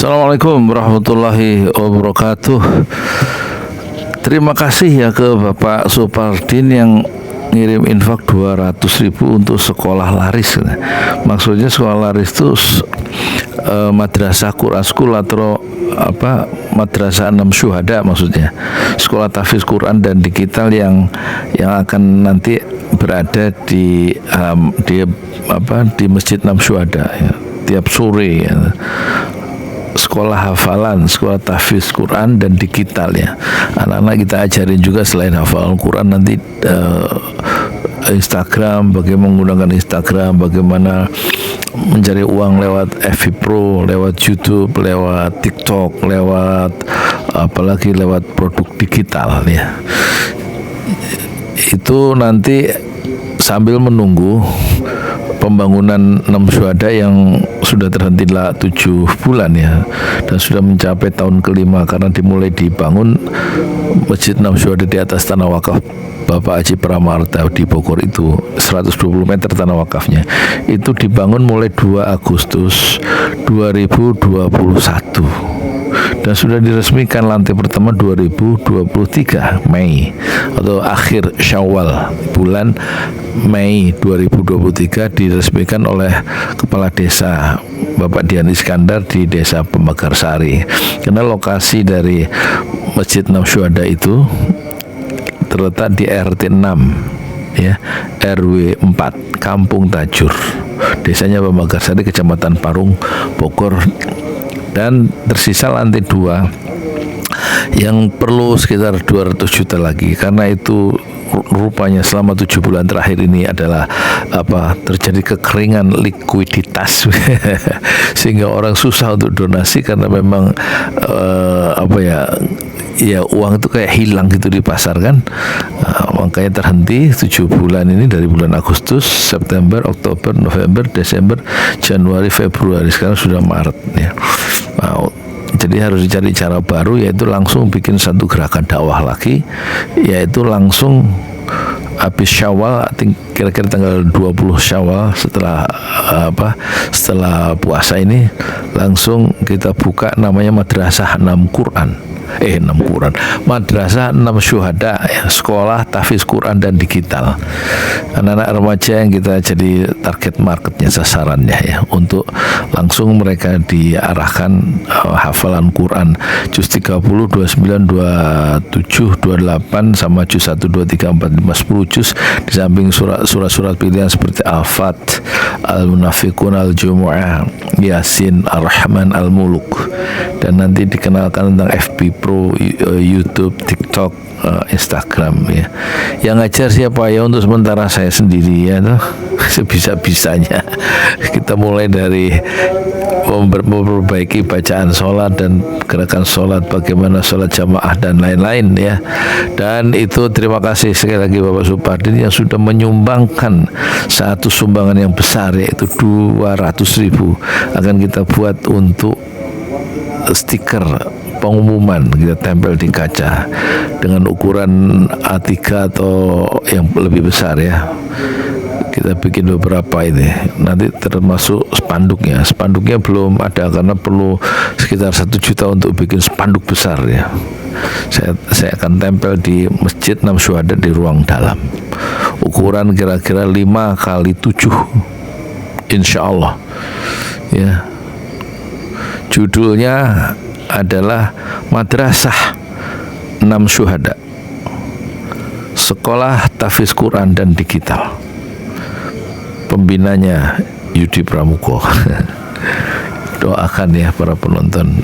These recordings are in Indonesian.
Assalamualaikum warahmatullahi wabarakatuh. Terima kasih ya ke Bapak Supardin yang ngirim infak 200.000 untuk sekolah laris. Maksudnya sekolah laris itu madrasah Quran School atau madrasah 6 syuhada, maksudnya sekolah tahfiz Quran dan digital yang akan nanti berada di Masjid 6 Syuhada ya, tiap sore ya. Sekolah hafalan, sekolah tahfiz Quran dan digital ya. Anak-anak kita ajarin juga selain hafalan Quran nanti Instagram, bagaimana menggunakan Instagram, bagaimana mencari uang lewat FB Pro, lewat YouTube, lewat TikTok, apalagi lewat produk digital ya. Itu nanti sambil menunggu pembangunan 6 syuhada yang sudah terhenti 7 bulan ya, dan sudah mencapai tahun kelima karena dimulai dibangun Masjid 6 Syuhada di atas tanah wakaf Bapak Haji Pramarta di Bogor. Itu 120 meter tanah wakafnya, itu dibangun mulai 2 Agustus 2021 dan sudah diresmikan lantai pertama 2023 Mei atau akhir Syawal, bulan Mei 2023 diresmikan oleh Kepala Desa Bapak Dian Iskandar di Desa Pembagarsari. Karena lokasi dari Masjid 6 Syuhada itu terletak di RT 6 ya, RW 4 Kampung Tajur, desanya Pembagarsari, Kecamatan Parung, Bogor, dan tersisa lantai 2 yang perlu sekitar 200 juta lagi, karena itu rupanya selama 7 bulan terakhir ini adalah terjadi kekeringan likuiditas sehingga orang susah untuk donasi karena memang uang itu kayak hilang gitu di pasar kan. Makanya terhenti 7 bulan ini, dari bulan Agustus, September, Oktober, November, Desember, Januari, Februari, sekarang sudah Maret ya. Jadi harus dicari cara baru, yaitu langsung bikin satu gerakan dakwah lagi, yaitu langsung habis Syawal, kira-kira tanggal 20 Syawal, setelah puasa ini langsung kita buka namanya Madrasah 6 Madrasah 6 Syuhada ya, sekolah tahfiz Quran dan digital. Anak-anak remaja yang kita jadi target marketnya, sasarannya ya, untuk langsung mereka diarahkan hafalan Quran juz 30, 29, 27, 28 sama juz 1, 2, 3, 4, 5, 10 juz, di samping surat-surat pilihan seperti Al-Fat, Al-Munafiqun, Al-Jumu'ah, Yasin, Ar-Rahman, Al-Muluk, dan nanti dikenalkan tentang FB Pro, YouTube, TikTok, Instagram ya. Yang ngajar siapa ya? Untuk sementara saya sendiri ya, sebisa-bisanya. Kita mulai dari memperbaiki bacaan sholat dan gerakan sholat, bagaimana sholat jamaah dan lain-lain ya. Dan itu terima kasih sekali lagi Bapak Supardin yang sudah menyumbangkan satu sumbangan yang besar, yaitu 200.000 akan kita buat untuk stiker pengumuman, kita tempel di kaca dengan ukuran A3 atau yang lebih besar ya. Kita bikin beberapa ini, nanti termasuk spanduknya belum ada karena perlu sekitar 1 juta untuk bikin spanduk besar ya. Saya akan tempel di Masjid 6 Syuhada di ruang dalam, ukuran kira-kira 5x7 insya Allah ya. Judulnya adalah Madrasah 6 Syuhada, sekolah tahfiz Quran dan digital. Pembinanya Yudi Pramuko. Doakan ya para penonton,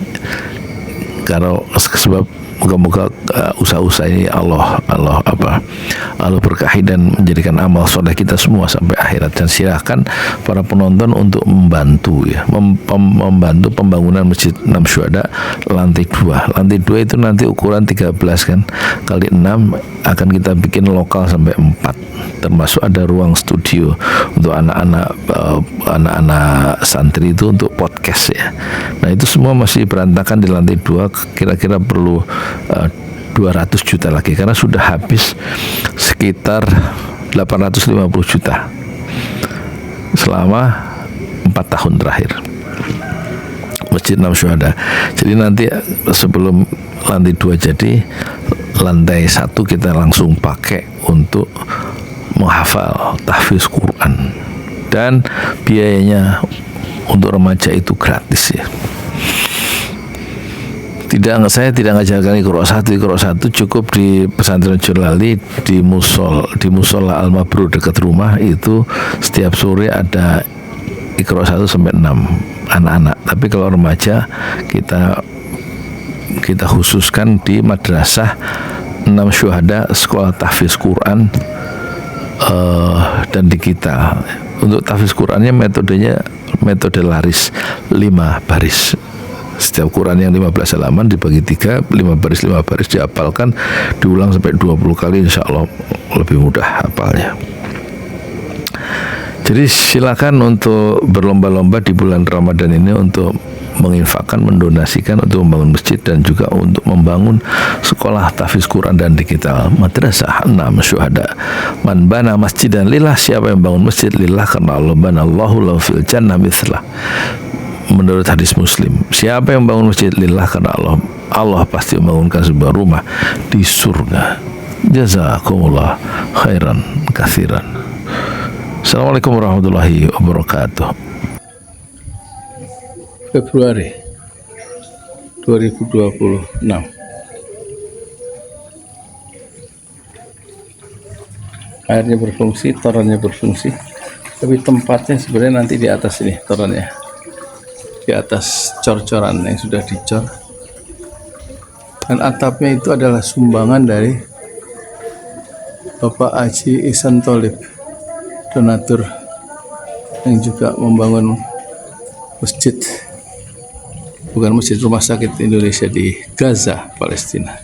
kalau sebab moga-moga usaha-usaha ini Allah berkahi dan menjadikan amal soleh kita semua sampai akhirat. Dan silakan para penonton untuk membantu ya, membantu pembangunan Masjid 6 Syuhada lantai 2. Lantai 2 itu nanti ukuran 13 kan kali 6, akan kita bikin lokal sampai 4, termasuk ada ruang studio untuk anak-anak santri itu untuk podcast ya. Nah itu semua masih berantakan di lantai 2, kira-kira perlu 200 juta lagi karena sudah habis sekitar 850 juta selama 4 tahun terakhir Masjid 6 Syuhada. Jadi nanti sebelum lantai 2 jadi, lantai 1 kita langsung pakai untuk menghafal tahfiz Quran, dan biayanya untuk remaja itu gratis ya. Saya tidak ngajarkan Iqra 1 cukup di pesantren Jolali, di musola Al Mabrur dekat rumah itu setiap sore ada Iqra 1 sampai 6 anak-anak. Tapi kalau remaja kita khususkan di madrasah 6 Syuhada, sekolah tahfiz Quran, dan di kita untuk tahfiz Qurannya metode laris 5 baris. Setiap Quran yang 15 halaman dibagi 3, 5 baris dihafalkan, diulang sampai 20 kali, insya Allah lebih mudah hafalnya. Jadi silakan untuk berlomba-lomba di bulan Ramadan ini untuk menginfakkan, mendonasikan untuk membangun masjid dan juga untuk membangun sekolah tahfiz Quran dan digital madrasah 6 Syuhada. Man bana masjidan lillah, siapa yang bangun masjid lillah karena Allah, banallahu lahu fil jannah mithlah. Menurut hadis Muslim, siapa yang bangun masjid lillah karena Allah, Allah pasti membangunkan sebuah rumah di surga. Jazakumullah khairan katsiran. Assalamualaikum warahmatullahi wabarakatuh. Februari 2026. Airnya berfungsi, torannya berfungsi, tapi tempatnya sebenarnya nanti di atas ini torannya, di atas cor-coran yang sudah dicor, dan atapnya itu adalah sumbangan dari Bapak Haji Ihsan Tholib, donatur yang juga membangun masjid, bukan masjid, rumah sakit Indonesia di Gaza, Palestina.